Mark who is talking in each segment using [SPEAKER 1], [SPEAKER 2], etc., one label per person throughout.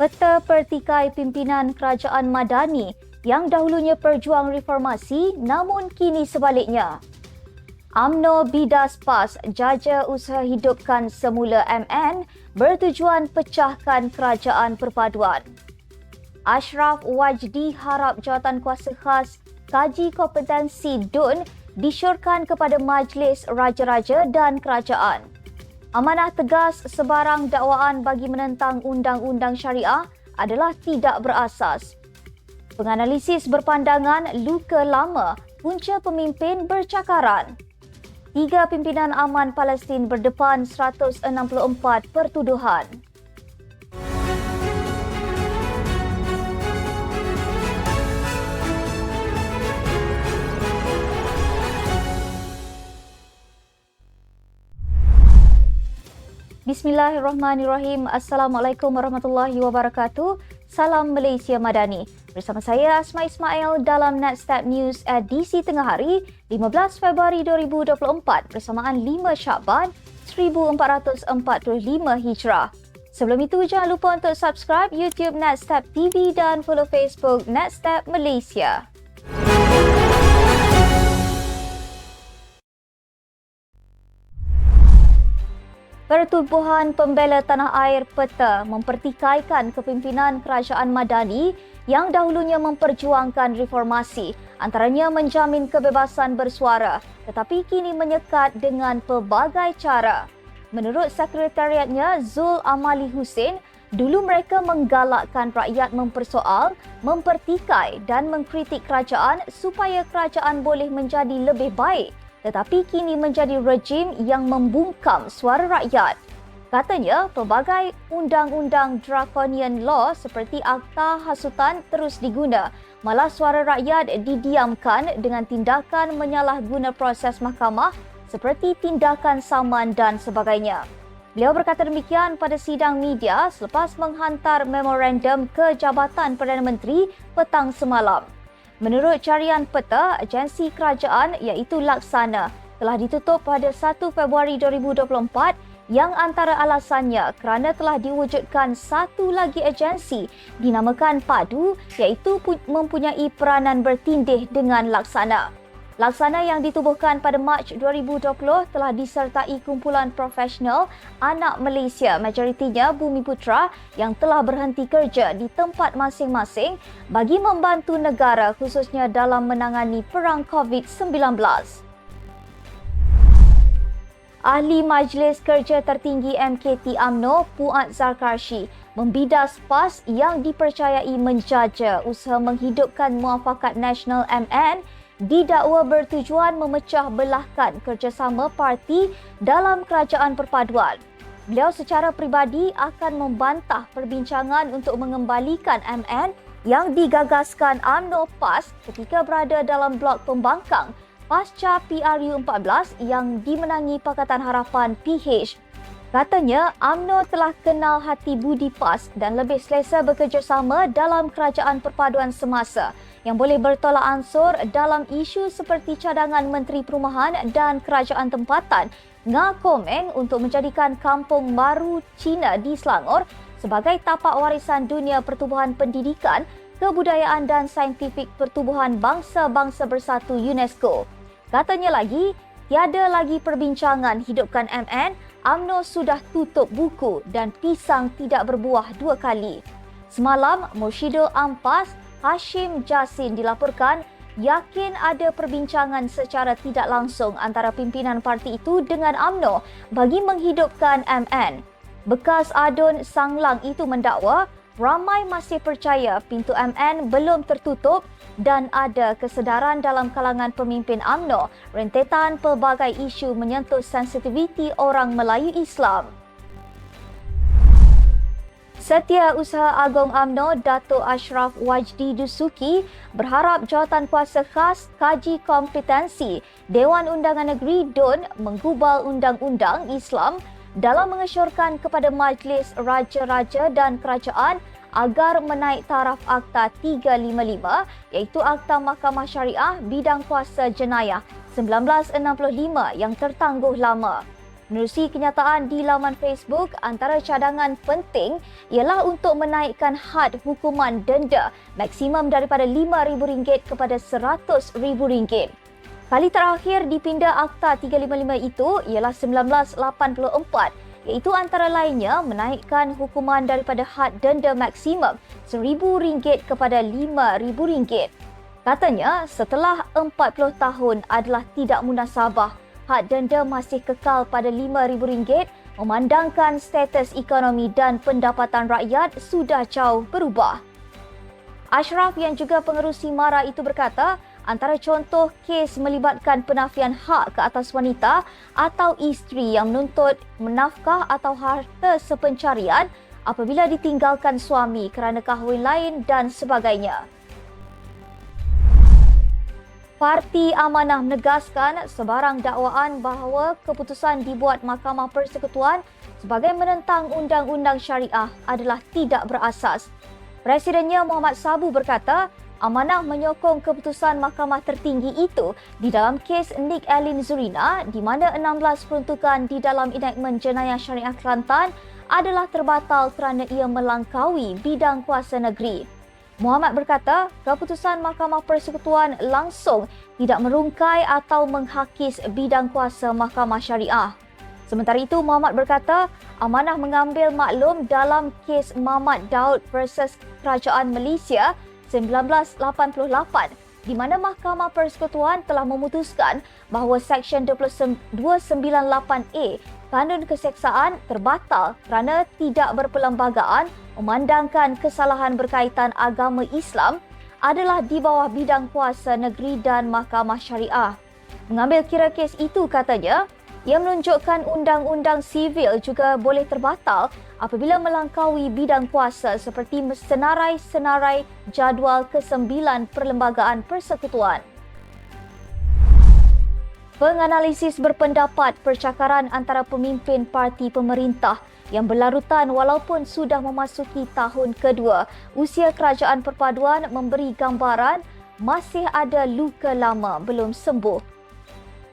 [SPEAKER 1] Peta pertikai pimpinan kerajaan Madani yang dahulunya perjuang reformasi namun kini sebaliknya. UMNO bidas PAS jaja usaha hidupkan semula MN bertujuan pecahkan kerajaan perpaduan. Ashraf Wajdi harap jawatankuasa khas kaji kompetensi DUN disyorkan kepada Majlis Raja-Raja dan Kerajaan. Amanah tegas sebarang dakwaan bagi menentang undang-undang syariah adalah tidak berasas. Penganalisis berpandangan luka lama punca pemimpin bercakaran. 3 pimpinan aman Palestin berdepan 164 pertuduhan. Bismillahirrahmanirrahim. Assalamualaikum warahmatullahi wabarakatuh. Salam Malaysia Madani. Bersama saya Asma Ismail dalam Netstep News edisi tengah hari 15 Februari 2024 bersamaan 5 Syakban 1445 Hijrah. Sebelum itu jangan lupa untuk subscribe YouTube Netstep TV dan follow Facebook Netstep Malaysia. Pertubuhan Pembela Tanah Air PETA mempertikaikan kepimpinan Kerajaan Madani yang dahulunya memperjuangkan reformasi, antaranya menjamin kebebasan bersuara, tetapi kini menyekat dengan pelbagai cara. Menurut sekretariatnya Zul Amali Hussein, dulu mereka menggalakkan rakyat mempersoal, mempertikai dan mengkritik kerajaan supaya kerajaan boleh menjadi lebih baik. Tetapi kini menjadi rejim yang membungkam suara rakyat. Katanya, pelbagai undang-undang draconian law seperti Akta Hasutan terus diguna, malah suara rakyat didiamkan dengan tindakan menyalahguna proses mahkamah seperti tindakan saman dan sebagainya. Beliau berkata demikian pada sidang media selepas menghantar memorandum ke Jabatan Perdana Menteri petang semalam. Menurut carian PETA, agensi kerajaan iaitu Laksana telah ditutup pada 1 Februari 2024 yang antara alasannya kerana telah diwujudkan satu lagi agensi dinamakan PADU iaitu mempunyai peranan bertindih dengan Laksana. Laksana yang ditubuhkan pada Mac 2020 telah disertai kumpulan profesional anak Malaysia, majoritinya Bumiputra yang telah berhenti kerja di tempat masing-masing bagi membantu negara khususnya dalam menangani perang COVID-19. Ahli Majlis Kerja Tertinggi MKT UMNO, Puat Zarkarshi, membidas PAS yang dipercayai menjaja usaha menghidupkan Muafakat Nasional MN didakwa bertujuan memecah belahkan kerjasama parti dalam kerajaan perpaduan. Beliau secara peribadi akan membantah perbincangan untuk mengembalikan MN yang digagaskan UMNO PAS ketika berada dalam blok pembangkang pasca PRU14 yang dimenangi Pakatan Harapan PH. Katanya, UMNO telah kenal hati budi PAS dan lebih selesa bekerjasama dalam kerajaan perpaduan semasa yang boleh bertolak ansur dalam isu seperti cadangan Menteri Perumahan dan Kerajaan Tempatan Ngah Komeng untuk menjadikan Kampung Baru Cina di Selangor sebagai tapak warisan dunia pertubuhan pendidikan, kebudayaan dan saintifik pertubuhan bangsa-bangsa bersatu UNESCO. Katanya lagi, tiada lagi perbincangan hidupkan MN, UMNO sudah tutup buku dan pisang tidak berbuah 2 kali. Semalam, Mursyidul Ampas Hashim Jasin dilaporkan yakin ada perbincangan secara tidak langsung antara pimpinan parti itu dengan UMNO bagi menghidupkan MN. Bekas adun Sanglang itu mendakwa ramai masih percaya pintu MN belum tertutup dan ada kesedaran dalam kalangan pemimpin UMNO rentetan pelbagai isu menyentuh sensitiviti orang Melayu Islam. Setiausaha Agong UMNO Dato' Ashraf Wajdi Dusuki berharap jawatankuasa khas kaji kompetensi Dewan Undangan Negeri DUN menggubal Undang-Undang Islam dalam mengesyorkan kepada Majlis Raja-Raja dan Kerajaan agar menaik taraf Akta 355 iaitu Akta Mahkamah Syariah Bidang Kuasa Jenayah 1965 yang tertangguh lama. Menerusi kenyataan di laman Facebook, antara cadangan penting ialah untuk menaikkan had hukuman denda maksimum daripada RM5,000 kepada RM100,000. Kali terakhir dipinda Akta 355 itu ialah 1984, iaitu antara lainnya menaikkan hukuman daripada had denda maksimum RM1,000 kepada RM5,000. Katanya, setelah 40 tahun adalah tidak munasabah, had denda masih kekal pada RM5,000 memandangkan status ekonomi dan pendapatan rakyat sudah jauh berubah. Ashraf yang juga pengerusi MARA itu berkata, antara contoh kes melibatkan penafian hak ke atas wanita atau isteri yang menuntut menafkah atau harta sepencarian apabila ditinggalkan suami kerana kahwin lain dan sebagainya. Parti Amanah menegaskan sebarang dakwaan bahawa keputusan dibuat Mahkamah Persekutuan sebagai menentang undang-undang syariah adalah tidak berasas. Presidennya Muhammad Sabu berkata, Amanah menyokong keputusan Mahkamah Tertinggi itu di dalam kes Nik Alin Zurina di mana 16 peruntukan di dalam enakmen jenayah syariah Kelantan adalah terbatal kerana ia melangkaui bidang kuasa negeri. Muhammad berkata, keputusan Mahkamah Persekutuan langsung tidak merungkai atau menghakis bidang kuasa Mahkamah Syariah. Sementara itu, Muhammad berkata, Amanah mengambil maklum dalam kes Mamat Daud versus Kerajaan Malaysia 1988 di mana Mahkamah Persekutuan telah memutuskan bahawa Seksyen 298A Kanun Keseksaan terbatal kerana tidak berperlembagaan memandangkan kesalahan berkaitan agama Islam adalah di bawah bidang kuasa negeri dan Mahkamah Syariah. Mengambil kira kes itu, katanya, ia menunjukkan undang-undang sivil juga boleh terbatal apabila melangkaui bidang kuasa seperti senarai jadual ke-9 Perlembagaan Persekutuan. Penganalisis berpendapat percakaran antara pemimpin parti pemerintah yang berlarutan walaupun sudah memasuki tahun kedua usia kerajaan perpaduan memberi gambaran masih ada luka lama belum sembuh.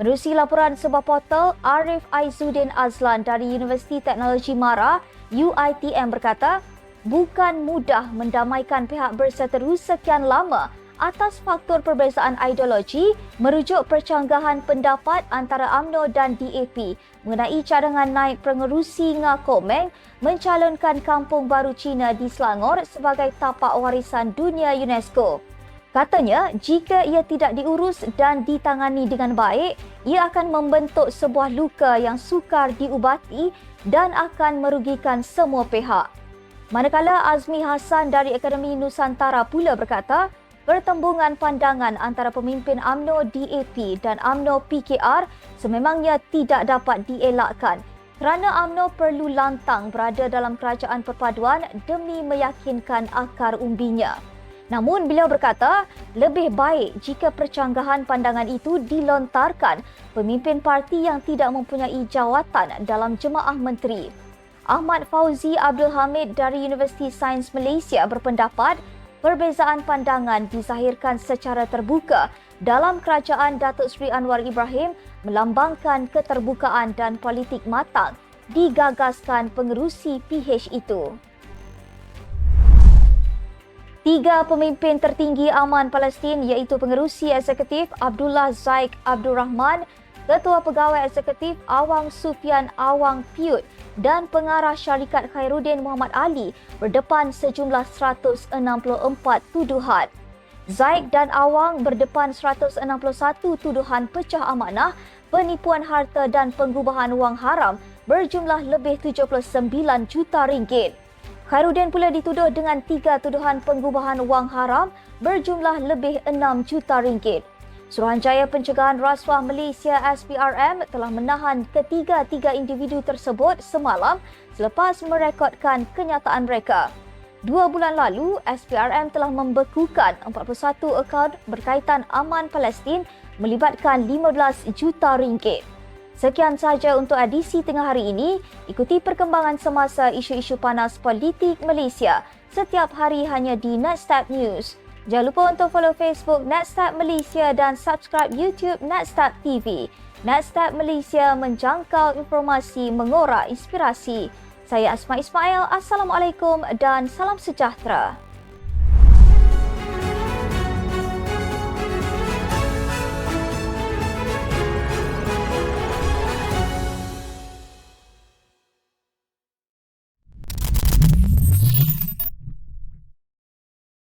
[SPEAKER 1] Menerusi laporan sebuah portal, Arif Aizuddin Azlan dari Universiti Teknologi MARA, UiTM berkata, bukan mudah mendamaikan pihak berseteru sekian lama atas faktor perbezaan ideologi merujuk percanggahan pendapat antara UMNO dan DAP mengenai cadangan naib pengerusi Ngakomeng mencalonkan Kampung Baru Cina di Selangor sebagai tapak warisan dunia UNESCO. Katanya, jika ia tidak diurus dan ditangani dengan baik, ia akan membentuk sebuah luka yang sukar diubati dan akan merugikan semua pihak. Manakala Azmi Hassan dari Akademi Nusantara pula berkata, pertembungan pandangan antara pemimpin UMNO DAP dan UMNO PKR sememangnya tidak dapat dielakkan kerana UMNO perlu lantang berada dalam kerajaan perpaduan demi meyakinkan akar umbinya. Namun beliau berkata, lebih baik jika percanggahan pandangan itu dilontarkan pemimpin parti yang tidak mempunyai jawatan dalam jemaah menteri. Ahmad Fauzi Abdul Hamid dari Universiti Sains Malaysia berpendapat, perbezaan pandangan dizahirkan secara terbuka dalam kerajaan Datuk Seri Anwar Ibrahim melambangkan keterbukaan dan politik matang digagaskan pengerusi PH itu. 3 pemimpin tertinggi Aman Palestin iaitu pengerusi eksekutif Abdullah Zaid Abdul Rahman, Ketua Pegawai Eksekutif Awang Sufian Awang Piut dan pengarah syarikat Khairuddin Muhammad Ali berdepan sejumlah 164 tuduhan. Zaid dan Awang berdepan 161 tuduhan pecah amanah, penipuan harta dan pengubahan wang haram berjumlah lebih 79 juta ringgit. Khairuddin pula dituduh dengan 3 tuduhan pengubahan wang haram berjumlah lebih 6 juta ringgit. Suruhanjaya Pencegahan Rasuah Malaysia SPRM telah menahan ketiga-tiga individu tersebut semalam selepas merekodkan kenyataan mereka. 2 bulan lalu, SPRM telah membekukan 41 akaun berkaitan Aman Palestin melibatkan 15 juta ringgit. Sekian sahaja untuk edisi tengah hari ini. Ikuti perkembangan semasa isu-isu panas politik Malaysia setiap hari hanya di Netstab News. Jangan lupa untuk follow Facebook Netstab Malaysia dan subscribe YouTube Netstab TV. Nasdaq Malaysia menjangkau informasi mengorak inspirasi. Saya Asma Ismail. Assalamualaikum dan salam sejahtera.